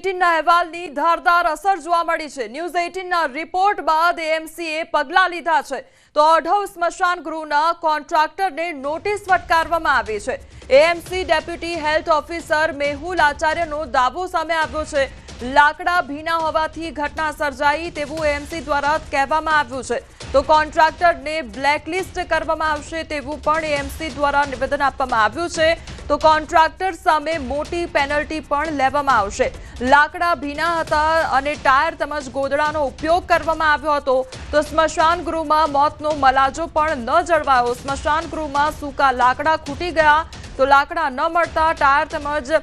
18ના અહેવાલની ધારદાર અસર જોવા મળી છે। ન્યૂઝ 18ના રિપોર્ટ બાદ એએમસીએ પગલાં લીધા છે તો અઢવ સ્મશાન ગૃહના કોન્ટ્રાક્ટરને નોટિસ ફટકારવામાં આવી છે। AMC deputy health officer Mehul આચાર્યનો દાવો સામે આવ્યો છે। લાકડા ભીના હોવાથી ઘટના સર્જાઈ તેવું એએમસી દ્વારા કહેવામાં આવ્યું છે તો કોન્ટ્રાક્ટરને બ્લેકલિસ્ટ કરવામાં આવશે તેવું પણ એએમસી દ્વારા નિવેદન આપવામાં આવ્યું છે તો કોન્ટ્રાક્ટર સામે મોટી પેનલ્ટી પણ લેવામાં આવશે। લાકડા ભીના હતા અને ટાયર તેમજ ગોદડાનો ઉપયોગ કરવામાં આવ્યો હતો તો સ્મશાન ગૃહમાં મોતનો મલાજો પણ ન જળવાયો। સ્મશાન ગૃહમાં સૂકા લાકડા ખૂટી ગયા તો લાકડા ન મળતા ટાયર તેમજ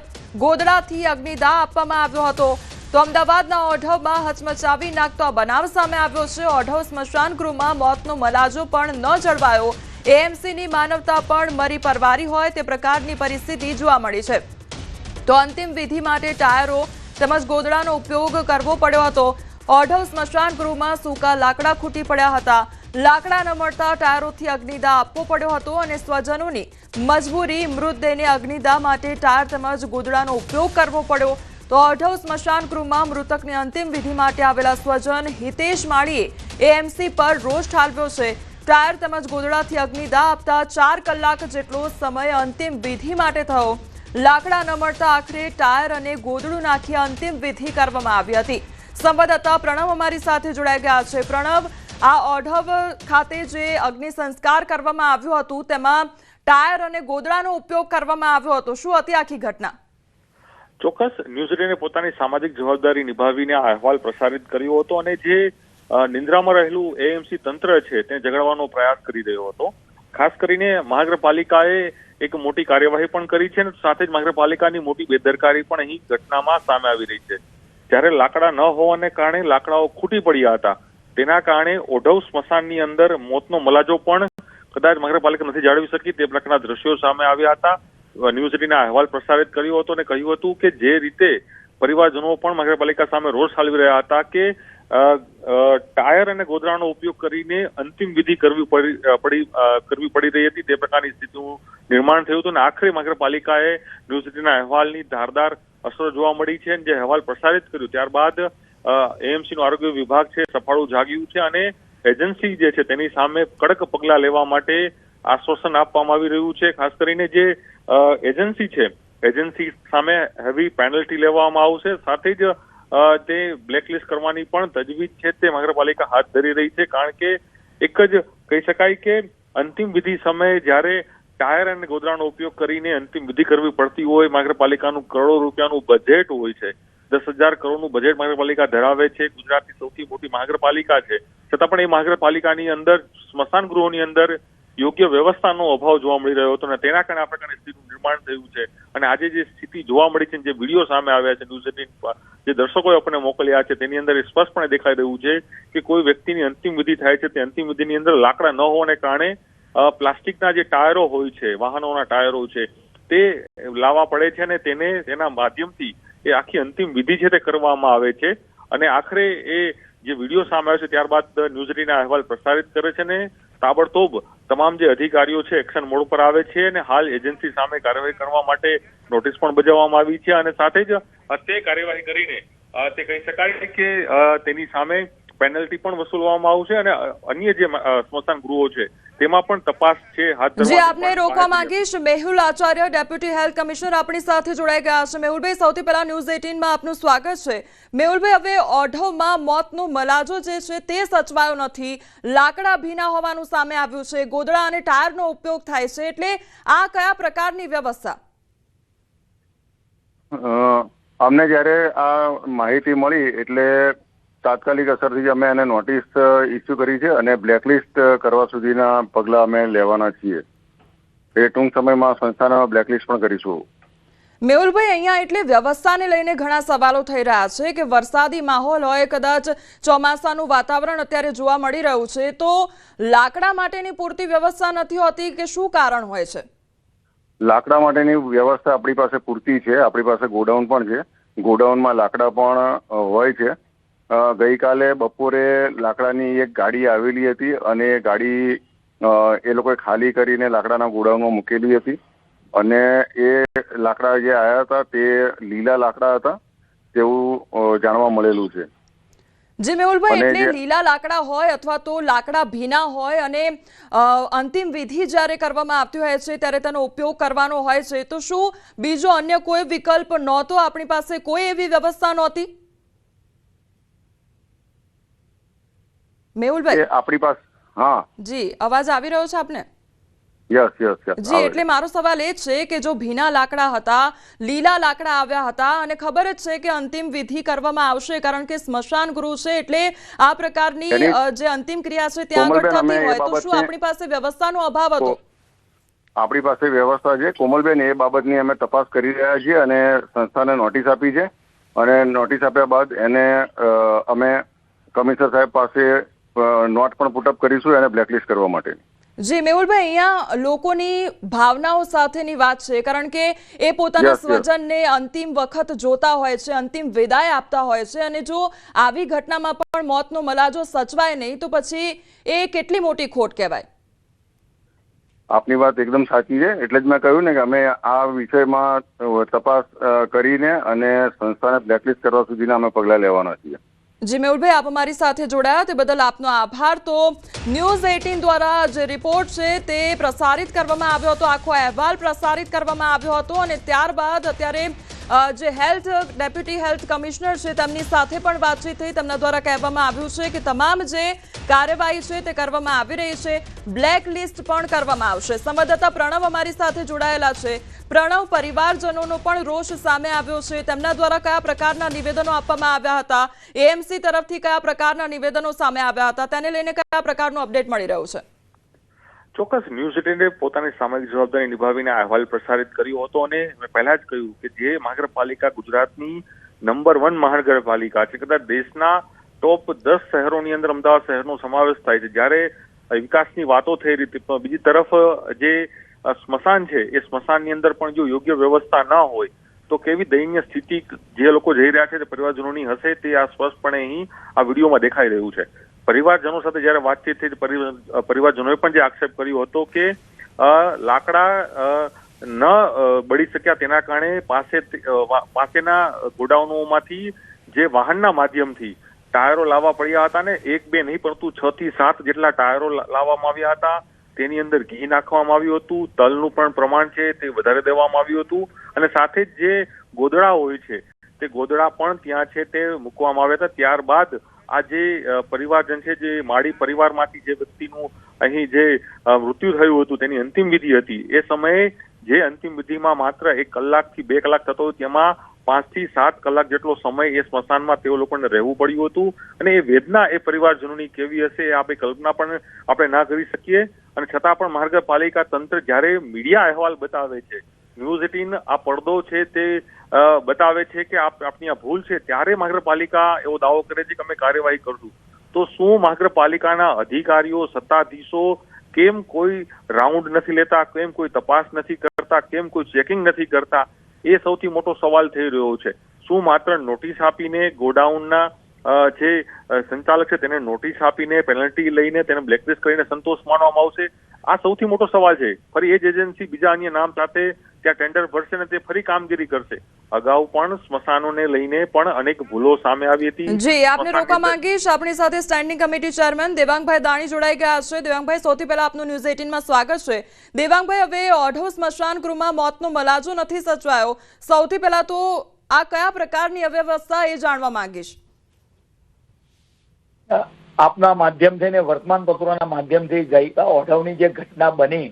ગોદડાથી અગ્નિદાહ આપવામાં આવ્યો હતો તો અમદાવાદના ઓઢવમાં હચમચાવી નાખતો બનાવ સામે આવ્યો છે। ઓઢવ સ્મશાન ગૃહમાં મોતનો મલાજો પણ ન જળવાયો। એએમસીની માનવતા પણ મરી પરવારી હોય તે પ્રકારની પરિસ્થિતિ જોવા મળી છે તો અંતિમ વિધિ માટે ટાયરો તેમજ ગોદડાનો ઉપયોગ કરવો પડ્યો હતો। ઓઢવ સ્મશાન ગૃહમાં સૂકા લાકડા ખૂટી પડ્યા હતા। લાકડા ન મળતા ટાયરોથી અગ્નિદાહ આપવો પડ્યો હતો અને સ્વજનોની મજબૂરી મૃતદેહને અગ્નિદાહ માટે ટાયર તેમજ ગોદડાનો ઉપયોગ કરવો પડ્યો તો ઓઢવ સ્મશાન ગૃહમાં મૃતકની અંતિમ વિધિ માટે આવેલા સ્વજન હિતેશ માળીએ એએમસી પર રોષ ઠાલવ્યો છે। ટાયર તેમજ ગોદડાથી અગ્નિદાહ આપતા 4 કલાક જેટલો સમય અંતિમ વિધિ માટે થયો। લાકડા ન મળતા આખરે ટાયર અને ગોદડું નાખી અંતિમ વિધિ કરવામાં આવી હતી। સંવાદદાતા પ્રણવ અમારી સાથે જોડાઈ ગયા છે। પ્રણવ, આ ઓઢવ ખાતે જે અગ્નિ સંસ્કાર કરવામાં આવ્યું હતું તેમાં ટાયર અને ગોદડાનો ઉપયોગ કરવામાં આવ્યો હતો, શું હતી આખી ઘટના? ચોક્કસ ન્યૂઝ 18 પોતાની સામાજિક જવાબદારી નિભાવીને આ અહેવાલ પ્રસારિત કર્યો હતો અને જે નિંદ્રામાં રહેલું એએમસી તંત્ર છે તે જગાડવાનો પ્રયાસ કરી રહ્યો હતો। ખાસ કરીને મહાનગરપાલિકાએ એક મોટી કાર્યવાહી પણ કરી છે અને સાથે જ મહાનગરપાલિકાની મોટી બેદરકારી પણ અહીં ઘટનામાં સામે આવી રહી છે। જ્યારે લાકડા ન હોવાને કારણે લાકડાઓ ખૂટી પડ્યા હતા તેના કારણે ઓઢવ સ્મશાનની અંદર મોતનો મલાજો પણ કદાચ મહાનગરપાલિકા નથી જાળવી શકી તે પ્રકારના દ્રશ્યો સામે આવ્યા હતા। ન્યૂઝ 18ના અહેવાલ પ્રસારિત કર્યો હતો અને કહ્યું હતું કે જે રીતે પરિવારજનો પણ મહાનગરપાલિકા સામે રોષ ઠાલવી રહ્યા હતા કે ટાયર અને ગોદડાનો ઉપયોગ કરીને અંતિમ વિધિ કરવી પડી રહી હતી તે પ્રકારની સ્થિતિનું નિર્માણ થયું હતું અને આખરે મહાનગરપાલિકાએ ન્યૂઝ 18ના અહેવાલની ધારદાર અસર જોવા મળી છે અને જે અહેવાલ પ્રસારિત કર્યું ત્યારબાદ એએમસીનું આરોગ્ય વિભાગ છે સફાળું જાગ્યું છે અને એજન્સી જે છે તેની સામે કડક પગલાં લેવા માટે આશ્વાસન આપવામાં આવી રહ્યું છે। ખાસ કરીને જે એજન્સી છે એજન્સી સામે હેવી પેનલ્ટી લેવામાં આવશે, સાથે જ તે બ્લેકલિસ્ટ કરવાની પણ તજવીજ છે તે મહાનગરપાલિકા હાથ ધરી રહી છે કારણ કે એક જ કહી શકાય કે અંતિમ વિધિ સમયે જ્યારે ટાયર અને ગોદડાનો ઉપયોગ કરીને અંતિમ વિધિ કરવી પડતી હોય, મહાનગરપાલિકાનું કરોડો રૂપિયાનું બજેટ હોય છે, 10,000 કરોડનું બજેટ મહાનગરપાલિકા ધરાવે છે, ગુજરાતની સૌથી મોટી મહાનગરપાલિકા છે, છતાં પણ એ મહાનગરપાલિકાની અંદર સ્મશાન ગૃહોની અંદર યોગ્ય વ્યવસ્થાનો અભાવ જોવા મળી રહ્યો હતો અને તેના કારણે આ પ્રકારની સ્થિતિનું નિર્માણ થયું છે। અને આજે જે સ્થિતિ જોવા મળી છે, જે વિડીયો સામે આવ્યા છે ન્યૂઝ 18 જે દર્શકોએ આપણને મોકલ્યા છે તેની અંદર સ્પષ્ટપણે દેખાઈ રહ્યું છે કે કોઈ વ્યક્તિની અંતિમ વિધિ થાય છે તે અંતિમ વિધિની અંદર લાકડા ન હોવાને કારણે પ્લાસ્ટિકના જે ટાયરો હોય છે, વાહનોના ટાયરો છે તે લાવવા પડે છે અને તેના માધ્યમથી એ આખી અંતિમ વિધિ છે તે કરવામાં આવે છે અને આખરે એ જે વિડીયો સામે આવ્યો છે ત્યારબાદ ન્યૂઝ 18ના અહેવાલ પ્રસારિત કરે છે ને તાબડતોબ તમામ જે અધિકારીઓ છે એક્શન મોડ પર આવે છે અને હાલ એજન્સી સામે કાર્યવાહી કરવા માટે નોટિસ પણ બજાવવામાં આવી છે અને સાથે જ તે કાર્યવાહી કરીને તે કહી શકાય કે તેની સામે પેનલ્ટી પણ વસૂલવામાં આવશે અને અન્ય જે સ્મશાન ગૃહો છે તેમાં પણ તપાસ છે હાથ ધરવામાં જી આપને રોકવા માંગીશ। Mehul Acharya deputy health commissioner આપણી સાથે જોડાઈ ગયા છે। મેહુલભાઈ, સૌથી પહેલા ન્યૂઝ 18માં આપનું સ્વાગત છે। મેહુલભાઈ, હવે ઓઢવમાં મોતનો મલાજો જે છે તે સચવાયો નથી, લાકડા ભીના હોવાનું સામે આવ્યું છે, ગોદડા અને ટાયરનો ઉપયોગ થાય છે, એટલે આ કયા પ્રકારની વ્યવસ્થા? અમને જ્યારે આ માહિતી મળી એટલે તાત્કાલિક અસરથી અમે એને નોટિસ ઇસ્યુ કરી છે અને બ્લેકલિસ્ટ કરવા સુધીના પગલાં અમે લેવાના છીએ। એ ટૂંક સમયમાં સંસ્થાના બ્લેકલિસ્ટ પણ કરીશું। મેહુલભાઈ, અહીંયા એટલે વ્યવસ્થાને લઈને ઘણા સવાલો થઈ રહ્યા છે કે વરસાદી માહોલ હોય, કદાચ ચોમાસાનું વાતાવરણ અત્યારે જોવા મળી રહ્યું છે તો લાકડા માટેની પૂરતી વ્યવસ્થા નથી હોતી કે શું કારણ હોય છે? લાકડા માટેની વ્યવસ્થા આપણી પાસે પૂરતી છે, આપણી પાસે ગોડાઉન પણ છે, ગોડાઉનમાં લાકડા પણ હોય છે। ગઈકાલે બપોરે લાકડાની એક ગાડી આવેલી હતી અને એ ગાડી એ લોકોએ ખાલી કરીને લાકડાના ગોડાઉનમાં મૂકેલી હતી અને એ લાકડા જે આવ્યા હતા તે લીલા લાકડા હતા તેવું જાણવા મળેલું છે. જી મેહુલભાઈ, અને એટલે જે- લીલા લાકડા હોય અથવા તો લાકડા ભીના હોય અને અંતિમ વિધિ જ્યારે કરવામાં આવતી હોય છે ત્યારે તેનો ઉપયોગ કરવાનો હોય છે, તો શું બીજો અન્ય કોઈ વિકલ્પ નહોતો? આપણી પાસે કોઈ એવી વ્યવસ્થા નહોતી? મેહુલભાઈ આપણી પાસે હા જી, અવાજ આવી રહ્યો છે આપને? યસ જી, એટલે મારો સવાલ એ છે કે જો ભીના લાકડા હતા, લીલા લાકડા આવ્યા હતા અને ખબર જ છે કે અંતિમ વિધિ કરવામાં આવશે કારણ કે સ્મશાન ગૃહ છે, એટલે આ પ્રકારની જે અંતિમ ક્રિયા છે ત્યાં આગળ થતી હોય, તો શું આપણી પાસે વ્યવસ્થાનો અભાવ હતો? આપણી પાસે વ્યવસ્થા છે કોમલબેન, એ બાબતની અમે તપાસ કરી રહ્યા છીએ અને સંસ્થાને નોટિસ આપી છે અને નોટિસ આપ્યા બાદ એને અમે કમિશનર સાહેબ પાસે નોટ પણ પુટઅપ કરીશું એને બ્લેકલિસ્ટ કરવા માટે. જી મેહુલભાઈ, અહીંયા લોકોની ભાવનાઓ સાથેની વાત છે કારણ કે એ પોતાના સ્વજનને અંતિમ વખત જોતા હોય છે, અંતિમ વિદાય આપતા હોય છે, અને જો આવી ઘટનામાં પણ મોતનો મલાજો સચવાય નહીં તો પછી એ કેટલી મોટી ખોટ કહેવાય. આપની વાત એકદમ સાચી છે, એટલે જ મેં કહ્યું ને કે અમે આ વિષયમાં તપાસ કરીને અને સંસ્થાને બ્લેકલિસ્ટ કરવા સુધીના અમે પગલાં લેવાના છીએ. જી મેહુલભાઈ, આપ અમારી સાથે જોડાયા તે બદલ આપનો આભાર. તો ન્યૂઝ 18 દ્વારા જે રિપોર્ટ છે તે પ્રસારિત કરવામાં આવ્યો હતો, આખો અહેવાલ પ્રસારિત કરવામાં આવ્યો હતો અને ત્યારબાદ અત્યારે જે ડેપ્યુટી હેલ્થ કમિશનર છે તેમની સાથે પણ વાતચીત થઈ. તેમના દ્વારા કહેવામાં આવ્યું છે કે તમામ જે કાર્યવાહી છે તે કરવામાં આવી રહી છે, બ્લેક લિસ્ટ પણ કરવામાં આવશે. સંવાદદાતા પ્રણવ અમારી સાથે જોડાયેલા છે. પ્રણવ, પરિવારજનોનો પણ રોષ સામે આવ્યો છે, તેમના દ્વારા કયા પ્રકારના નિવેદનો આપવામાં આવ્યા હતા, એએમસી તરફથી કયા પ્રકારના નિવેદનો સામે આવ્યા હતા, તેને લઈને કયા પ્રકારનું અપડેટ મળી રહ્યું છે? ચોક્કસ, ન્યૂઝ 18 પોતાની સામાજિક જવાબદારી નિભાવીને અહેવાલ પ્રસારિત કર્યો હતો અને મેં પહેલા જ કહ્યું કે જે મહાનગરપાલિકા ગુજરાતની નંબર 1 મહાનગરપાલિકા છે, કદાચ દેશના ટોપ 10 શહેરોની અંદર અમદાવાદ શહેરનો સમાવેશ થાય છે, જ્યારે વિકાસની વાતો થઈ રહી હતી, બીજી તરફ જે સ્મશાન છે એ સ્મશાનની અંદર પણ જો યોગ્ય વ્યવસ્થા ન હોય તો કેવી દયનીય સ્થિતિ જે લોકો જઈ રહ્યા છે તે પરિવારજનોની હશે, તે આ સ્પષ્ટપણે અહીં આ વિડીયોમાં દેખાઈ રહ્યું છે. પરિવારજનો સાથે જયારે વાતચીત થઈ, પરિવારજનોએ પણ જે આક્ષેપ કર્યો હતો કે લાકડા ન બળી શક્યા તેના કારણે પાસેના ગોડાઉનોમાંથી જે વાહનના માધ્યમથી ટાયરો લાવવા પડ્યા હતા ને 1 2 નહીં પરંતુ 6 થી 7 જેટલા ટાયરો લાવવામાં આવ્યા હતા. તેની અંદર ઘી નાખવામાં આવ્યું હતું, તલનું પણ પ્રમાણ છે તે વધારે દેવામાં આવ્યું હતું અને સાથે જ જે ગોદડા હોય છે તે ગોદડા પણ ત્યાં છે તે મૂકવામાં આવ્યા હતા. ત્યારબાદ આ જે પરિવારજન છે, જે માળી પરિવારમાંથી જે વ્યક્તિનું અહીં જે મૃત્યુ થયું હતું તેની અંતિમ વિધિ હતી, એ સમયે જે અંતિમ વિધિમાં માત્ર 1 કલાકથી 2 કલાક થતો હતો તેમાં 5 થી 7 કલાક જેટલો સમય એ સ્મશાનમાં તેઓ લોકોને રહેવું પડ્યું હતું અને એ વેદના એ પરિવારજનોની કેવી હશે એ આપણે કલ્પના પણ આપણે ના કરી શકીએ. અને છતાં પણ મહાનગરપાલિકા તંત્ર જ્યારે મીડિયા અહેવાલ બતાવે છે, ન્યૂઝ 18 આ પડદો છે તે બતાવે છે કે આપની આ ભૂલ છે, ત્યારે મહાનગરપાલિકા એવો દાવો કરે છે કે અમે કાર્યવાહી કરશું. તો શું મહાનગરપાલિકાના અધિકારીઓ, સત્તાધીશો કેમ કોઈ રાઉન્ડ નથી લેતા, કેમ કોઈ તપાસ નથી કરતા, કેમ કોઈ ચેકિંગ નથી કરતા, એ સૌથી મોટો સવાલ થઈ રહ્યો છે. શું માત્ર નોટિસ આપીને ગોડાઉનના જે સંચાલક છે તેને નોટિસ આપીને પેનલ્ટી લઈને તેને બ્લેકલિસ્ટ કરીને સંતોષ માનવામાં આવશે? આ સૌથી મોટો સવાલ છે. ફરી એ જ એજન્સી બીજા અન્ય નામ સાથે ત્યાં ટેન્ડર ભરશે ને તે ફરી કામગીરી કરશે. અગાઉ પણ સ્મશાનોને લઈને પણ અનેક ભૂલો સામે આવી હતી. જી, આપને રોકવા માંગીશ. આપણી સાથે standing committee chairman Devangbhai Dani જોડાઈ ગયા છે. દેવાંગભાઈ, સૌથી પહેલા આપનું ન્યૂઝ 18 માં સ્વાગત છે. દેવાંગભાઈ, હવે ઓઢવ સ્મશાન ગૃહમાં મોતનો મલાજો નથી સચવાયો, સૌથી પહેલા તો આ કયા પ્રકારની અવ્યવસ્થા એ જાણવા માંગીશ. આપના માધ્યમથી ને વર્તમાન પત્રોના માધ્યમથી ગઈ ઓઢવની જે ઘટના બની,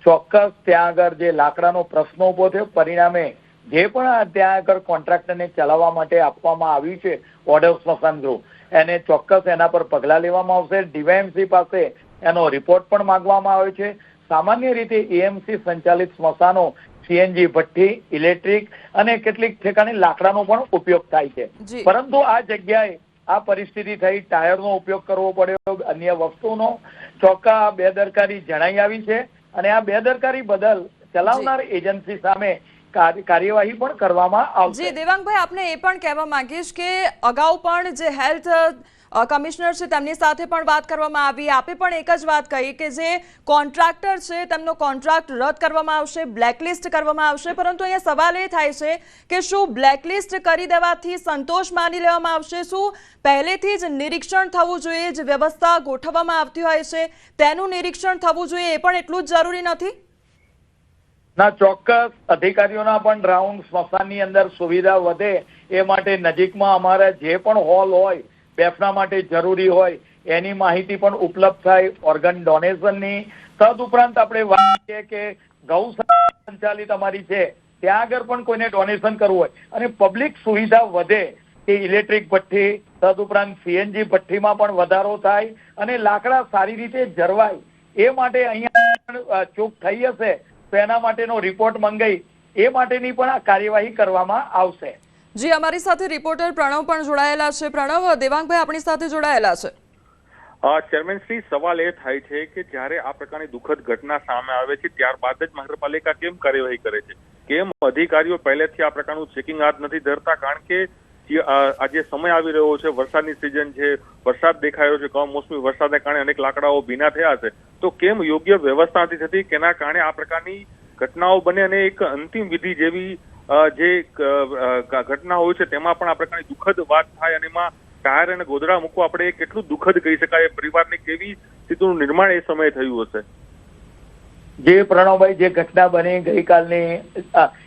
ચોક્કસ ત્યાં આગળ જે લાકડાનો પ્રશ્ન ઉભો થયો, પરિણામે જે પણ ત્યાં આગળ કોન્ટ્રાક્ટરને ચલાવવા માટે આપવામાં આવ્યું છે ઓઢવ સ્મશાન ગૃહ, એને ચોક્કસ એના પર પગલાં લેવામાં આવશે. ડીવાયએમસી પાસે એનો રિપોર્ટ પણ માંગવામાં આવ્યો છે. સામાન્ય રીતે એએમસી સંચાલિત સ્મશાનો સીએનજી ભઠ્ઠી, ઇલેક્ટ્રિક અને કેટલીક ઠેકાણે લાકડાનો પણ ઉપયોગ થાય છે, પરંતુ આ જગ્યાએ આ પરિસ્થિતિ થઈ, ટાયરનો ઉપયોગ કરવો પડ્યો, અન્ય વસ્તુનો ચોક્કસ બેદરકારી જણાઈ આવી છે અને આ બેદરકારી બદલ ચલાવનાર એજન્સી સામે કાર્યવાહી પણ કરવામાં આવશે. જી દેવાંગભાઈ, આપને એ પણ કહેવા માંગીશ કે અગાઉ પણ જે હેલ્થ કમિશનર છે તેમની સાથે પણ વાત કરવામાં આવી. આપે પણ એક જ વાત કહી કે જે કોન્ટ્રાક્ટર છે તેમનો કોન્ટ્રાક્ટ રદ કરવામાં આવશે, બ્લેકલિસ્ટ કરવામાં આવશે. પરંતુ અહીંયા સવાલ એ થાય છે કે શું બ્લેકલિસ્ટ કરી દેવાથી સંતોષ માની લેવામાં આવશે? શું પહેલેથી જ નિરીક્ષણ થવું જોઈએ, જે વ્યવસ્થા ગોઠવવામાં આવતી હોય છે તેનું નિરીક્ષણ થવું જોઈએ, એ પણ એટલું જ જરૂરી નથી? ના, ચોક્કસ અધિકારીઓના પણ રાઉન્ડ સ્મશાનની અંદર સુવિધા વધે એ માટે નજીકમાં અમારા જે પણ હોલ હોય બેસવા માટે જરૂરી હોય એની માહિતી પણ ઉપલબ્ધ થાય. ઓર્ગન ડોનેશનની તદુપરાંત આપણે વાત કરીએ કે ગૌશાળા સંચાલિત અમારી છે ત્યાં આગળ પણ કોઈને ડોનેશન કરવું હોય અને પબ્લિક સુવિધા વધે કે ઇલેક્ટ્રિક ભઠ્ઠી તદુપરાંત સીએનજી ભઠ્ઠીમાં પણ વધારો થાય અને લાકડા સારી રીતે જળવાય એ માટે અહીંયા ચૂક થઈ હશે તો એના માટેનો રિપોર્ટ મંગાઈ એ માટેની પણ આ કાર્યવાહી કરવામાં આવશે. જી, અમારી સાથે રિપોર્ટર પ્રણવ પણ જોડાયેલા છે. પ્રણવ, દેવાંગભાઈ આપણી સાથે જોડાયેલા છે. ચેરમેન શ્રી, સવાલ એ થાય છે કે જ્યારે આ પ્રકારની દુઃખદ ઘટના સામે આવે છે ત્યારબાદ જ મહાનગરપાલિકા કેમ કાર્યવાહી કરે છે? કેમ અધિકારીઓ પહેલેથી આ પ્રકારનું ચેકિંગ હાથ નથી ધરતા? કારણ કે આ જે સમય આવી રહ્યો છે, વરસાદની સિઝન છે, વરસાદ દેખાયો છે, કમોસમી વરસાદને કારણે અનેક લાકડાઓ ભીના થયા છે, તો કેમ યોગ્ય વ્યવસ્થા નથી થતી કેના કારણે આ પ્રકારની ઘટનાઓ બને અને એક અંતિમ વિધિ જેવી જે ઘટના હોય છે તેમાં પણ આ પ્રકારની દુઃખદ વાત થાય અને એમાં ટાયર અને ગોદડા મૂકવા આપણે કેટલું દુઃખદ કહી શકાય? પરિવારની કેવી સ્થિતિનું નિર્માણ એ સમયે થયું હશે? જે પ્રણવભાઈ, જે ઘટના બની ગઈકાલની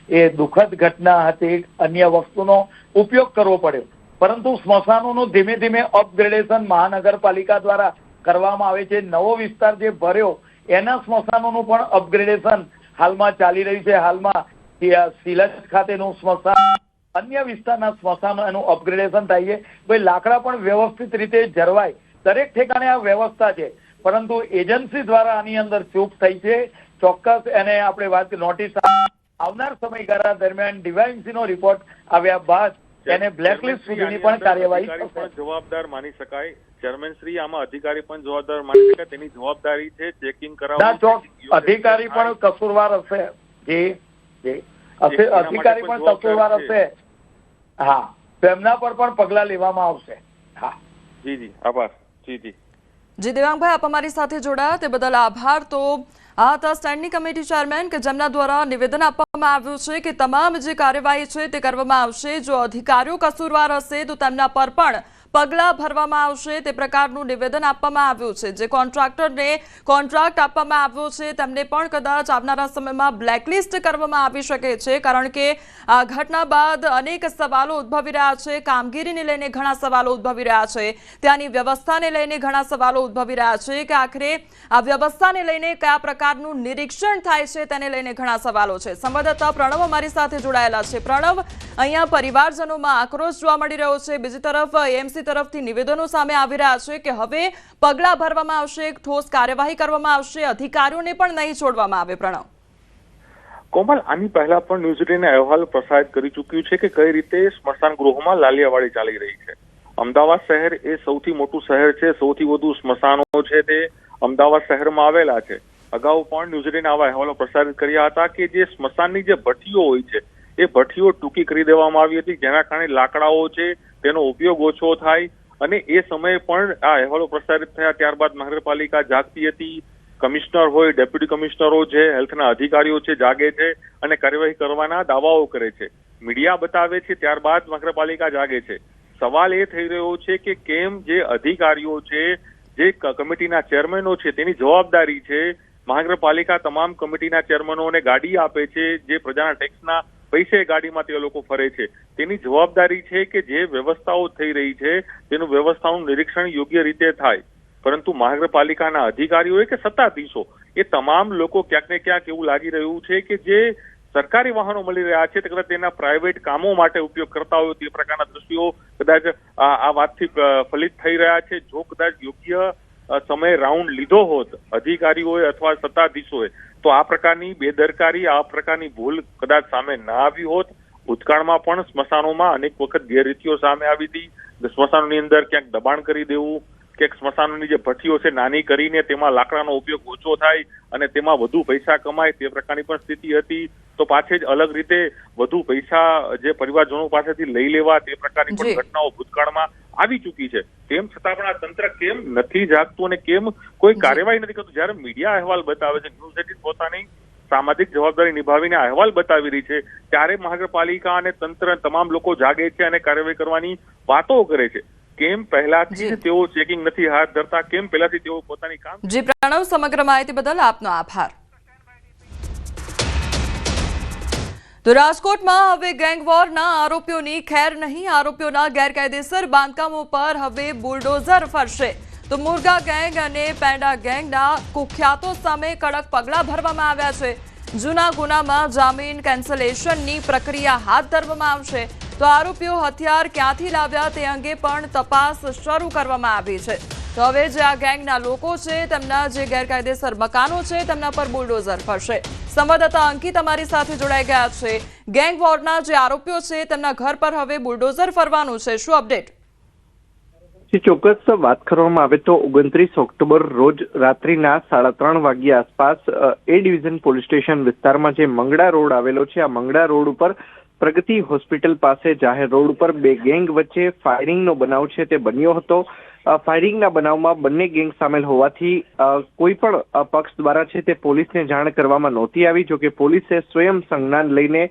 એ દુઃખદ ઘટના હતી. અન્ય વસ્તુનો ઉપયોગ કરવો પડ્યો, પરંતુ સ્મશાનોનું ધીમે ધીમે અપગ્રેડેશન મહાનગરપાલિકા દ્વારા કરવામાં આવે છે. નવો વિસ્તાર જે ભર્યો એના સ્મશાનોનું પણ અપગ્રેડેશન હાલમાં ચાલી રહ્યું છે. હાલમાં સિલજ ખાતેનું સ્મશાન, અન્ય વિસ્તારના સ્મશાનો એનું અપગ્રેડેશન થાય છે. ભાઈ, લાકડા પણ વ્યવસ્થિત રીતે જળવાય દરેક ઠેકાણે આ વ્યવસ્થા છે, પરંતુ એજન્સી દ્વારા આની અંદર ચૂક થઈ છે. ચોક્કસ એને આપણે વાત નોટિસ આવનાર સમયગાળા દરમિયાન ડીવાયએમસીનો રિપોર્ટ આવ્યા બાદ એને બ્લેકલિસ્ટ સુધીની પણ કાર્યવાહી જવાબદાર માની શકાય. ચેરમેન શ્રી, આમાં અધિકારી પણ જવાબદાર માની શકાય? તેની જવાબદારી છે ચેકિંગ કરાવવું. અધિકારી પણ કસૂરવાર હશે. જી, અધિકારી પણ કસૂરવાર હશે. હા, તો એમના પર પણ પગલા લેવામાં આવશે. હા જી, આભાર. જી, દેવાંગભાઈ, આપ અમારી સાથે જોડાયા તે બદલ આભાર. તો આ હતા સ્ટેન્ડિંગ કમિટી ચેરમેન કે જેમના દ્વારા નિવેદન આપવામાં આવ્યું છે કે તમામ જે કાર્યવાહી છે તે કરવામાં આવશે. જો અધિકારીઓ કસૂરવાર હશે તો તેમના પર પણ પગલાં ભરવામાં આવશે, તે પ્રકારનું નિવેદન આપવામાં આવ્યું છે. જે કોન્ટ્રાક્ટરને કોન્ટ્રાક્ટ આપવામાં આવ્યો છે તેમને પણ કદાચ આવનારા સમયમાં બ્લેકલિસ્ટ કરવામાં આવી શકે છે, કારણ કે આ ઘટના બાદ અનેક સવાલો ઉદ્ભવી રહ્યા છે. કામગીરીને લઈને ઘણા સવાલો ઉદ્ભવી રહ્યા છે, ત્યાંની વ્યવસ્થાને લઈને ઘણા સવાલો ઉદ્ભવી રહ્યા છે કે આખરે આ વ્યવસ્થાને લઈને કયા પ્રકારનું નિરીક્ષણ થાય છે તેને લઈને ઘણા સવાલો છે. સંવાદદાતા પ્રણવ અમારી સાથે જોડાયેલા છે. પ્રણવ, અહીંયા પરિવારજનોમાં આક્રોશ જોવા મળી રહ્યો છે. બીજી તરફ એએમસી તરફથી નિવેદનો સામે આવી રહ્યા છે કે હવે પગલાં ભરવામાં આવશે, ઠોસ કાર્યવાહી કરવામાં આવશે, અધિકારીઓને પણ નહીં છોડવામાં આવે. પ્રણવ, કોમલ, આની પહેલા પણ ન્યૂઝ18 અહેવાલ પ્રસારિત કરી ચૂક્યું છે કે કઈ રીતે સ્મશાન ગૃહોમાં લાલિયાવાડી ચાલી રહી છે. અમદાવાદ શહેર એ સૌથી મોટું શહેર છે, સૌથી વધુ સ્મશાનો છે તે અમદાવાદ શહેરમાં આવેલા છે. અગાઉ પણ ન્યૂઝ18 આવા અહેવાલો પ્રસારિત કર્યા હતા કે જે સ્મશાનની જે ભઠ્ઠીઓ હોય છે એ ભઠ્ઠીઓ ટૂંકી કરી દેવામાં આવી હતી, જેના કારણે લાકડાઓ છે તેનો ઉપયોગ ઓછો થાય. અને એ સમયે પણ આ અહેવાલો પ્રસારિત થયા ત્યારબાદ મહાનગરપાલિકા જાગતી હતી. કમિશનર હોય, ડેપ્યુટી કમિશનરો છે, હેલ્થના અધિકારીઓ છે, જાગે છે અને કાર્યવાહી કરવાના દાવાઓ કરે છે. મીડિયા બતાવે છે, ત્યારબાદ મહાનગરપાલિકા જાગે છે. સવાલ એ થઈ રહ્યો છે કે કેમ જે અધિકારીઓ છે, જે કમિટીના ચેરમેનો છે, તેની જવાબદારી છે. મહાનગરપાલિકા તમામ કમિટીના ચેરમેનોને ગાડી આપે છે, જે પ્રજાના ટેક્સના પૈસે ગાડીમાં તે લોકો ફરે છે. તેની જવાબદારી છે કે જે વ્યવસ્થાઓ થઈ રહી છે તેનું વ્યવસ્થાનું નિરીક્ષણ યોગ્ય રીતે થાય. પરંતુ મહાનગરપાલિકાના અધિકારીઓ કે સત્તાધીશો એ તમામ લોકો ક્યાંક ને ક્યાંક એવું લાગી રહ્યું છે કે જે સરકારી વાહનો મળી રહ્યા છે કદાચ તેના પ્રાઇવેટ કામો માટે ઉપયોગ કરતા હોય તે પ્રકારના દ્રશ્યો કદાચ આ વાતથી ફલિત થઈ રહ્યા છે. જો કદાચ યોગ્ય સમયે રાઉન્ડ લીધો હોત અધિકારીઓએ અથવા સત્તાધીશોએ તો આ પ્રકારની બેદરકારી, આ પ્રકારની ભૂલ કદાચ સામે ના આવી હોત. ભૂતકાળમાં પણ સ્મશાનોમાં અનેક વખત ગેરરીતિઓ સામે આવી હતી. સ્મશાનોની અંદર ક્યાંક દબાણ કરી દેવું, ક્યાંક સ્મશાનોની જે ભઠ્ઠીઓ છે નાની કરીને તેમાં લાકડાનો ઉપયોગ ઓછો થાય અને તેમાં વધુ પૈસા કમાય તે પ્રકારની પણ સ્થિતિ હતી. તો પાછે જ અલગ રીતે વધુ પૈસા જે પરિવારજનો પાસેથી લઈ લેવા તે પ્રકારની પણ ઘટનાઓ ભૂતકાળમાં આવી ચૂકી છે, તેમ છતાં પણ આ તંત્ર કેમ નથી જાગતું અને કેમ કોઈ કાર્યવાહી નથી કરતું? જ્યારે મીડિયા અહેવાલ બતાવે છે, ન્યૂઝ 18 પોતાની સામાજિક જવાબદારી નિભાવીને અહેવાલ બતાવી રહી છે, ત્યારે મહાનગરપાલિકા અને તંત્ર તમામ લોકો જાગે છે અને કાર્યવાહી કરવાની વાતો કરે છે. કેમ પહેલાથી તેઓ ચેકિંગ નથી હાથ ધરતા? કેમ પહેલાથી તેઓ પોતાની કામ? જી પ્રણવ, સમગ્ર માહિતી બદલ આપનો આભાર. તો રાજકોટમાં હવે ગેંગવોરના આરોપીઓની ખેર નહીં. આરોપીઓના ગેરકાયદેસર બાંધકામો પર હવે બુલડોઝર ફરશે. તો મુર્ગા ગેંગ અને પેંડા ગેંગના કુખ્યાતો સામે કડક પગલાં ભરવામાં આવ્યા છે. જૂના ગુનામાં જામીન કેન્સલેશનની પ્રક્રિયા હાથ ધરવામાં આવશે. તો આરોપીઓ હથિયાર ક્યાંથી લાવ્યા તે અંગે પણ તપાસ શરૂ કરવામાં આવી છે. તો હવે જે આ ગેંગના લોકો છે, તેમના જે ગેરકાયદેસર મકાનો છે, તેમના પર બુલડોઝર ફરશે. સંવાદદાતા અંકિત અમારી સાથે જોડાઈ ગયા છે. ગેંગ વોરના જે આરોપીઓ છે, તેમના ઘર પર હવે બુલડોઝર ફરવાનું છે. શું અપડેટ? ચોક્કસ વાત કરવામાં આવે તો 29 ઓક્ટોબર રોજ રાત્રિના 3:30 વાગ્યા આસપાસ એ ડિવિઝન પોલીસ સ્ટેશન વિસ્તારમાં જે મંગળા રોડ આવેલો છે, આ મંગળા રોડ ઉપર પ્રગતિ હોસ્પિટલ પાસે જાહેર રોડ ઉપર બે ગેંગ વચ્ચે ફાયરિંગનો બનાવ છે તે બન્યો હતો. ફાયરિંગના બનાવમાં બંને ગેંગ સામેલ હોવાથી કોઈ પણ પક્ષ દ્વારા છે તે પોલીસને જાણ કરવામાં નહોતી આવી. જોકે પોલીસે સ્વયં સંજ્ઞાન લઈને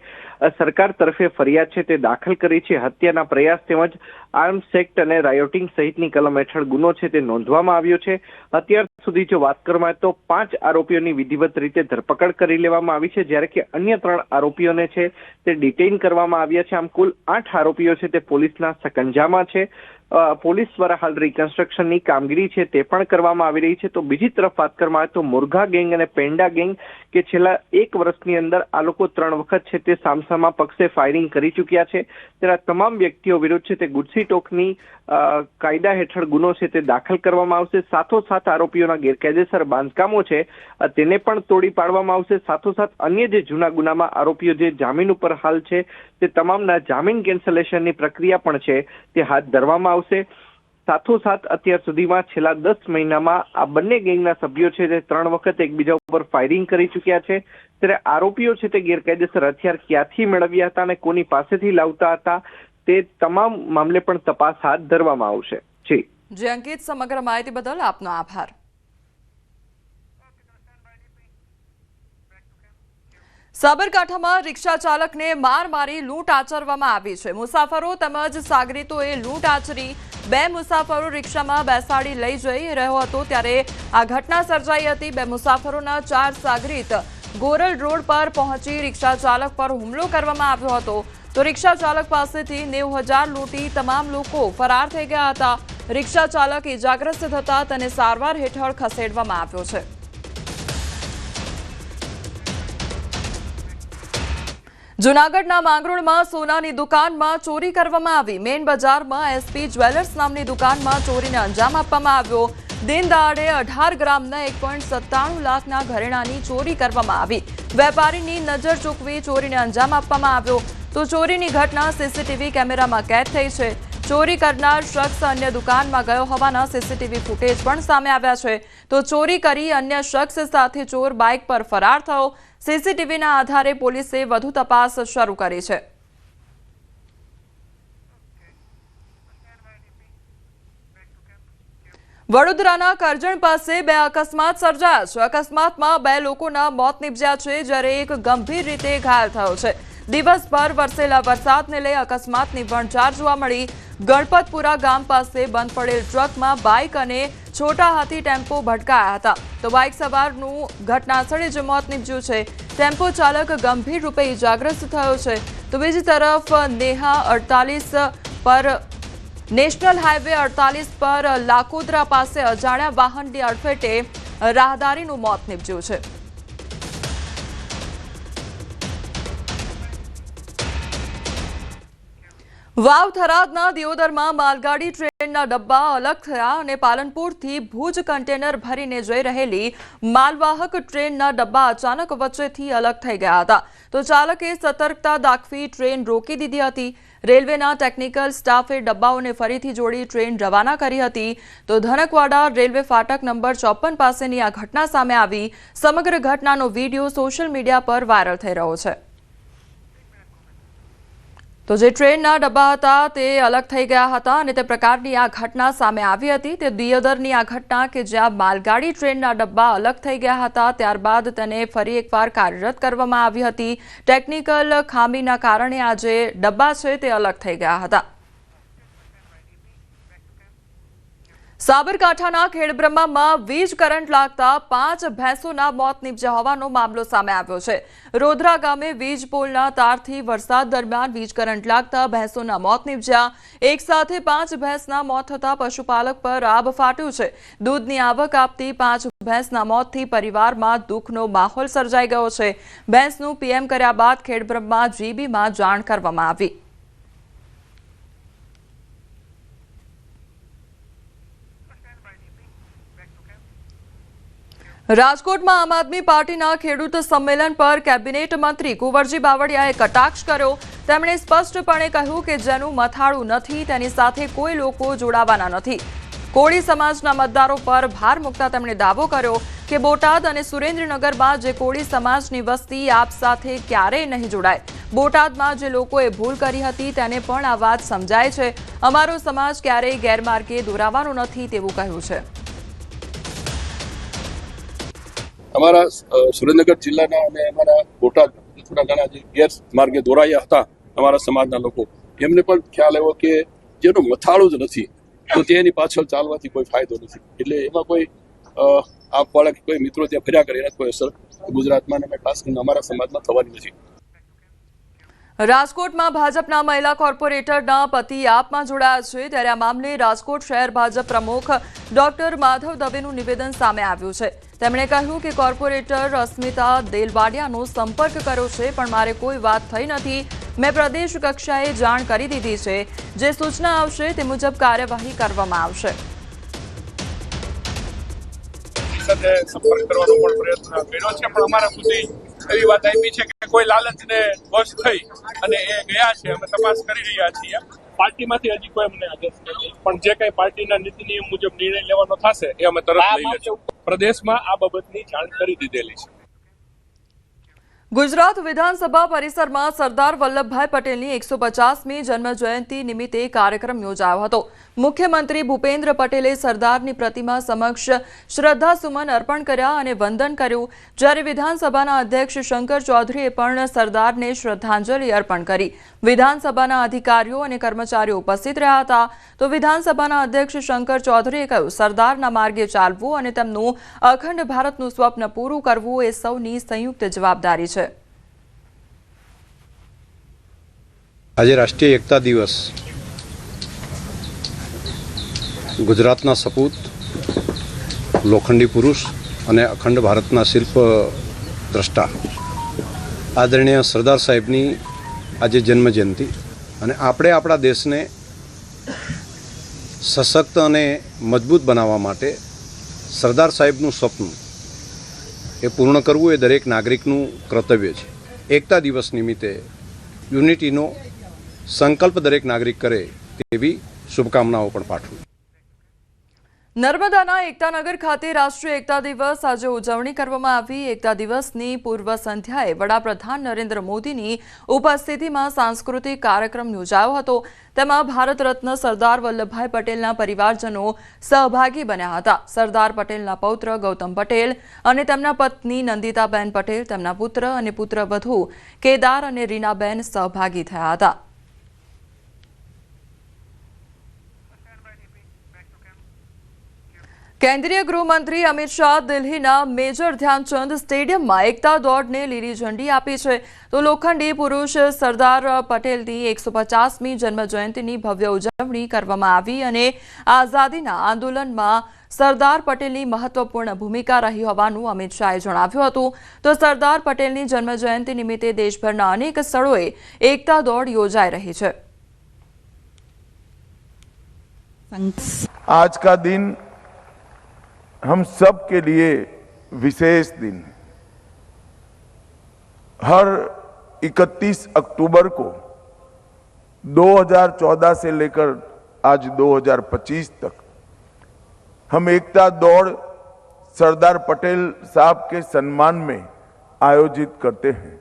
સરકાર તરફે ફરિયાદ છે તે દાખલ કરી છે. હત્યાના પ્રયાસ તેમજ આર્મ્સ એક્ટ અને રાયોટિંગ સહિતની કલમ હેઠળ ગુનો છે તે નોંધવામાં આવ્યો છે. અત્યાર સુધી જો વાત કરવામાં આવે તો 5 આરોપીઓની વિધિવત રીતે ધરપકડ કરી લેવામાં આવી છે, જ્યારે કે અન્ય 3 આરોપીઓને છે તે ડિટેઇન કરવામાં આવ્યા છે. આમ કુલ 8 આરોપીઓ છે તે પોલીસના સકંજામાં છે. પોલીસ દ્વારા હાલ રિકન્સ્ટ્રક્શનની કામગીરી છે તે પણ કરવામાં આવી રહી છે. તો બીજી તરફ વાત કરવામાં આવે તો મુર્ગા ગેંગ અને પેંડા ગેંગ કે છેલ્લા 1 વર્ષની અંદર આ લોકો 3 વખત છે તે સામસામા પક્ષે ફાયરિંગ કરી ચૂક્યા છે. ત્યારે તમામ વ્યક્તિઓ વિરુદ્ધ છે તે ગુજસી ટોકની કાયદા હેઠળ ગુનો છે તે દાખલ કરવામાં આવશે. સાથોસાથ આરોપીઓના ગેરકાયદેસર બાંધકામો છે તેને પણ તોડી પાડવામાં આવશે. સાથોસાથ અન્ય જે જૂના ગુનામાં આરોપીઓ જે જામીન ઉપર હાલ છે તે તમામના જામીન કેન્સલેશનની પ્રક્રિયા પણ છે તે હાથ ધરવામાં આવશે. સાથોસાથ અત્યાર સુધીમાં છેલ્લા 10 મહિનામાં આ બંને ગેંગના સભ્યો છે તે 3 વખત એકબીજા ઉપર ફાયરિંગ કરી ચૂક્યા છે. ત્યારે આરોપીઓ છે તે ગેરકાયદેસર હથિયાર ક્યાંથી મેળવ્યા હતા અને કોની પાસેથી લાવતા હતા તે તમામ મામલે પણ તપાસ હાથ ધરવામાં આવશે. જી અંકિત, સમગ્ર માહિતી બદલ આપનો આભાર. સાબરકાંઠામાં રિક્ષા ચાલકને માર મારી લૂંટ આચરવામાં આવી છે. મુસાફરો તેમજ સાગરીતોએ લૂંટ આચરી. 2 મુસાફરો રિક્ષામાં બેસાડી લઈ જઈ રહ્યો હતો ત્યારે આ ઘટના સર્જાઈ હતી. 2 મુસાફરોના 4 સાગરીત ગોરલ રોડ પર પહોંચી રિક્ષા ચાલક પર હુમલો કરવામાં આવ્યો હતો. તો રિક્ષા ચાલક પાસેથી 90,000 લૂંટી તમામ લોકો ફરાર થઈ ગયા હતા. રિક્ષા ચાલક ઇજાગ્રસ્ત થતા તેને સારવાર હેઠળ ખસેડવામાં આવ્યો છે. જૂનાગઢના માંગરોળમાં સોનાની દુકાનમાં ચોરી કરવામાં આવી. મેઇન બજારમાં એસપી જ્વેલર્સ નામની દુકાનમાં ચોરીને અંજામ આપવામાં આવ્યો. દિન દહાડે 18 ગ્રામના 1.97 લાખના ઘરેણાની ચોરી કરવામાં આવી. વેપારીની નજર ચૂકવી ચોરીને અંજામ આપવામાં આવ્યો. તો ચોરીની ઘટના સીસીટીવી કેમેરામાં કેદ થઈ છે. ચોરી કરનાર શખ્સ અન્ય દુકાનમાં ગયો હોવાના સીસીટીવી ફૂટેજ પણ સામે આવ્યા છે. તો ચોરી કરી અન્ય શખ્સ સાથે ચોર બાઇક પર ફરાર થયો. સીસીટીવીના આધારે પોલીસે વધુ તપાસ શરૂ કરી છે. વડોદરાના કરજણ પાસે 2 અકસ્માત સર્જાયા છે. અકસ્માતમાં 2 લોકોના મોત નીપજ્યા છે, જ્યારે એક ગંભીર રીતે ઘાયલ થયો છે. દિવસભર વરસેલા વરસાદને લઈ અકસ્માતની વણઝાર જોવા મળી. ગણપતપુરા ગામ પાસે બંધ પડેલ ટ્રકમાં બાઇક અને છોટા હાથી ટેમ્પો ભટકાયા હતા. તો બાઇક સવારનું ઘટનાસ્થળે જ મોત નીપજ્યું છે. ટેમ્પો ચાલક ગંભીર રૂપે ઇજાગ્રસ્ત થયો છે. તો બીજી તરફ નેહા 48 પર નેશનલ હાઈવે 48 પર લાકોદરા પાસે અજાણ્યા વાહનની અડફેટે રાહદારીનું મોત નીપજ્યું છે. વાવ થરાદના દિયોદરમાં માલગાડી ટ્રેનના ડબ્બા અલગ થયા અને પાલનપુરથી ભુજ કન્ટેનર ભરીને જઈ રહેલી માલવાહક ટ્રેનના ડબ્બા અચાનક વચ્ચેથી અલગ થઈ ગયા હતા. તો ચાલકે સતર્કતા દાખવી ટ્રેન રોકી દીધી હતી. રેલવેના ટેકનિકલ સ્ટાફે ડબ્બાઓને ફરીથી જોડી ટ્રેન રવાના કરી હતી. તો ધનકવાડા રેલવે ફાટક નંબર 54 પાસેની આ ઘટના સામે આવી. સમગ્ર ઘટનાનો વિડીયો સોશિયલ મીડિયા પર વાયરલ થઈ રહ્યો છે. તો જે ટ્રેનના ડબ્બા હતા તે અલગ થઈ ગયા હતા અને તે પ્રકારની આ ઘટના સામે આવી હતી. તે દિયોદરની આ ઘટના કે જ્યાં માલગાડી ટ્રેનના ડબ્બા અલગ થઈ ગયા હતા, ત્યારબાદ તેને ફરી એકવાર કાર્યરત કરવામાં આવી હતી. ટેકનિકલ ખામીના કારણે આ જે ડબ્બા છે તે અલગ થઈ ગયા હતા. સાબરકાંઠાના ખેડબ્રહ્મામાં વીજ કરંટ લાગતા 5 ભેંસોના મોત નીપજ્યા હોવાનો મામલો સામે આવ્યો છે. રોધરા ગામે વીજ પોલના તારથી વરસાદ દરમિયાન વીજ કરંટ લાગતા ભેંસોના મોત નીપજ્યા. એક સાથે 5 ભેંસના મોત થતા પશુપાલક પર આભ ફાટ્યું છે. દૂધની આવક આપતી 5 ભેંસના મોતથી પરિવારમાં દુઃખનો માહોલ સર્જાઈ ગયો છે. ભેંસનું પીએમ કર્યા બાદ ખેડબ્રહ્મા જીબીમાં જાણ કરવામાં આવી. રાજકોટમાં આમ આદમી પાર્ટીના ખેડૂત સંમેલન પર કેબિનેટ મંત્રી કુંવરજી બાવળિયાએ કટાક્ષ કર્યો. તેમણે સ્પષ્ટપણે કહ્યું કે જેનું મથાળું નથી તેની સાથે કોઈ લોકો જોડાવાના નથી. કોળી સમાજના મતદારો પર ભાર મૂકતા તેમણે દાવો કર્યો કે બોટાદ અને સુરેન્દ્રનગરમાં જે કોળી સમાજની વસ્તી આપ સાથે ક્યારેય નહીં જોડાય. બોટાદમાં જે લોકોએ ભૂલ કરી હતી તેને પણ આ વાત સમજાય છે. અમારો સમાજ ક્યારેય ગેરમાર્ગે દોરાવાનો નથી તેવું કહ્યું છે. અમારા સુરેન્દ્રનગર જિલ્લાના અને અમારા બોટાદ થોડા ઘણા જે ગેરમાર્ગે દોરાયા હતા અમારા સમાજના લોકો, એમને પણ ખ્યાલ આવ્યો કે જેનું મથાળું જ નથી તો તેની પાછળ ચાલવાથી કોઈ ફાયદો નથી. એટલે એમાં કોઈ આપવાળા કોઈ મિત્રો ત્યાં ફર્યા કરે એના કોઈ અસર ગુજરાતમાં અને ખાસ કરીને અમારા સમાજમાં થવાની નથી. રાજકોટમાં ભાજપના મહિલા કોર્પોરેટરના પતિ આપમાં જોડાયા છે. ત્યારે આ મામલે રાજકોટ શહેર ભાજપ પ્રમુખ ડોક્ટર માધવ દવેનું નિવેદન સામે આવ્યું છે. તેમણે કહ્યું કે કોર્પોરેટર અસ્મિતા દેલવાડિયાનો સંપર્ક કર્યો છે પણ મારે કોઈ વાત થઈ નથી. મેં પ્રદેશ કક્ષાએ જાણ કરી દીધી છે. જે સૂચના આવશે તે મુજબ કાર્યવાહી કરવામાં આવશે. સાથે સંપર્ક કરવાનો પણ પ્રયત્ન કર્યો છે પણ અમારા સુધી એવી વાત આવી છે કે કોઈ લાલચને વશ થઈ અને એ ગયા છે. અમે તપાસ કરી રહ્યા છીએ. પાર્ટીમાંથી હજી કોઈ અમને આદેશ નથી પણ જે કઈ પાર્ટીના નીતિ નિયમ મુજબ નિર્ણય લેવાનો થશે એ અમે તરત લઈ લઈશું. પ્રદેશમાં આ બાબતની જાણ કરી દીધેલી છે. ગુજરાત વિધાનસભા પરિસરમાં સરદાર વલ્લભભાઈ પટેલની 150મી જન્મજયંતિ નિમિત્તે કાર્યક્રમ યોજાયો હતો. મુખ્યમંત્રી ભૂપેન્દ્ર પટેલે સરદારની પ્રતિમા સમક્ષ શ્રદ્ધાસુમન અર્પણ કર્યા અને વંદન કર્યું. જ્યારે વિધાનસભાના અધ્યક્ષ શંકર ચૌધરીએ પણ સરદારને શ્રદ્ધાંજલિ અર્પણ કરી. વિધાનસભાના અધિકારીઓ અને કર્મચારીઓ ઉપસ્થિત રહ્યા હતા. તો વિધાનસભાના અધ્યક્ષ શંકર ચૌધરીએ કહ્યું, સરદારના માર્ગે ચાલવું અને તેમનું અખંડ ભારતનું સ્વપ્ન પૂરું કરવું એ સૌની સંયુક્ત જવાબદારી છે. આજે રાષ્ટ્રીય એકતા દિવસ ગુજરાતના સપૂત, લોખંડી પુરુષ અને અખંડ ભારતના શિલ્પ દ્રષ્ટા આદરણીય સરદાર સાહેબની આજે જન્મજયંતિ અને આપણે આપણા દેશને સશક્ત અને મજબૂત બનાવવા માટે સરદાર સાહેબનું સ્વપ્ન એ પૂર્ણ કરવું એ દરેક નાગરિકનું કર્તવ્ય છે. એકતા દિવસ નિમિત્તે યુનિટીનો સંકલ્પ દરેક નાગરિક કરે તેવી શુભકામનાઓ પણ પાઠવું. નર્મદાના એકતાનગર ખાતે રાષ્ટ્રીય એકતા દિવસ આજે ઉજવણી કરવામાં આવી. એકતા દિવસની પૂર્વ સંધ્યાએ વડાપ્રધાન નરેન્દ્ર મોદીની ઉપસ્થિતિમાં સાંસ્કૃતિક કાર્યક્રમ યોજાયો હતો. તેમાં ભારત રત્ન સરદાર વલ્લભભાઈ પટેલના પરિવારજનો સહભાગી બન્યા હતા. સરદાર પટેલના પૌત્ર ગૌતમ પટેલ અને તેમના પત્ની નંદિતાબેન પટેલ, તેમના પુત્ર અને પુત્રવધુ કેદાર અને રીનાબેન સહભાગી થયા હતા. કેન્દ્રીય ગૃહમંત્રી અમિત શાહ દિલ્હીના મેજર ધ્યાનચંદ સ્ટેડિયમમાં એકતા દોડને લીલી ઝંડી આપી છે. તો લોખંડી પુરુષ સરદાર પટેલની 150મી જન્મજયંતિની ભવ્ય ઉજવણી કરવામાં આવી અને આઝાદીના આંદોલનમાં સરદાર પટેલની મહત્વપૂર્ણ ભૂમિકા રહી હોવાનું અમિત શાહે જણાવ્યું હતું. તો સરદાર પટેલની જન્મજયંતિ નિમિત્તે દેશભરના અનેક સ્થળોએ એકતા દોડ યોજાઈ રહી છે. आज का दिन हम सब के लिए विशेष दिन है. हर 31 अक्टूबर को 2014 से लेकर आज 2025 तक हम एकता दौड़ सरदार पटेल साहब के सम्मान में आयोजित करते हैं.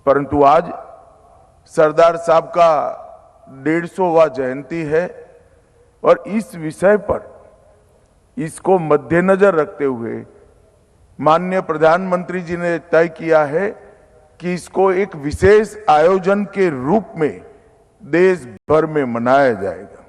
परंतु आज सरदार साहब का 150वां जयंती है और इस विषय पर इसको मद्देनजर रखते हुए माननीय प्रधानमंत्री जी ने तय किया है कि इसको एक विशेष आयोजन के रूप में देश भर में मनाया जाएगा।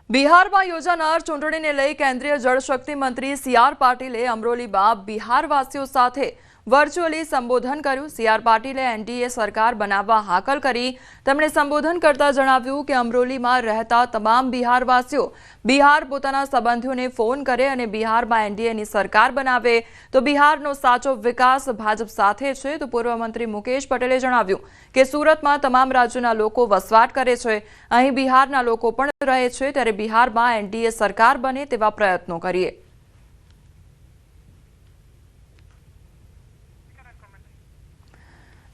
બિહારમાં યોજાનાર ચૂંટણીને લઈ કેન્દ્રીય જળશક્તિ મંત્રી સી.આર. પાટીલે અમરોલીમાં બિહારવાસીઓ સાથે વર્ચ્યુઅલી સંબોધન કર્યું. સી.આર. પાટીલે એનડીએ સરકાર બનાવવા હાકલ કરી. તેમણે સંબોધન કરતા જણાવ્યું કે અમરોલીમાં રહેતા તમામ બિહારવાસીઓ બિહાર પોતાના સંબંધીઓને ફોન કરે અને બિહારમાં એનડીએની સરકાર બનાવે તો બિહારનો સાચો વિકાસ ભાજપ સાથે છે. તો પૂર્વ મંત્રી મુકેશ પટેલે જણાવ્યું કે સુરતમાં તમામ રાજ્યોના લોકો વસવાટ કરે છે, અહીં બિહારના લોકો પણ રહે છે, ત્યારે બિહારમાં એનડીએ સરકાર બને તેવા પ્રયત્નો કરીએ.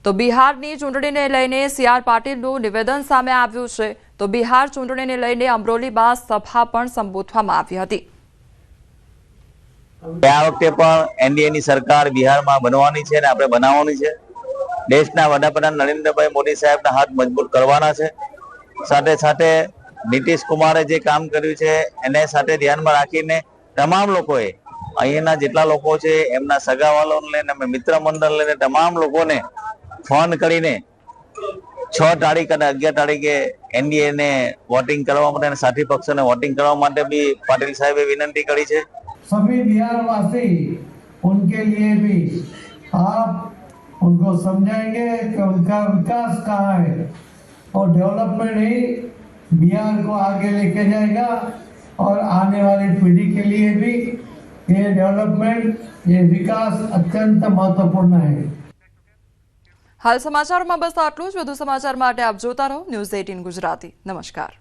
તો બિહારની ચૂંટણીને લઈને સી.આર. પાટીલનું નિવેદન સામે આવ્યું છે. તો બિહાર ચૂંટણીને લઈને અમરોલીમાં સભા પણ સંબોધવામાં આવી હતી. આ વખતે પણ એનડીએની સરકાર બિહારમાં બનવાની છે અને આપણે બનાવવાની છે. દેશના વડાપ્રધાન નરેન્દ્રભાઈ મોદી સાહેબના હાથ મજબૂત કરવાના છે. સાથે સાથે નીતિશ કુમારે જે કામ કર્યું છે એને સાથે ધ્યાનમાં રાખીને તમામ લોકોએ અહીંના જેટલા લોકો છે એમના સગાવાલોને લઈને મિત્ર મંડળ લઈને તમામ લોકોને ફોન કરીને 6 તારીખ અને 11 તારીખે એનડીએ ને વોટિંગ કરવા માટે અને સાથી પક્ષોને વોટિંગ કરવા માટે બી પાટીલ સાહેબે વિનંતી કરી છે. सभी बिहारवासी उनके लिए भी आप उनको समझाएंगे कि उनका विकास कहाँ है और डेवलपमेंट ही बिहार को आगे लेके जाएगा और आने वाली पीढ़ी के लिए भी ये डेवलपमेंट, ये विकास अत्यंत महत्वपूर्ण है. હાલ સમાચારમાં બસ આટલું જ. વધુ સમાચાર માટે આપ જોતા રહો ન્યૂઝ 18 ગુજરાતી. નમસ્કાર.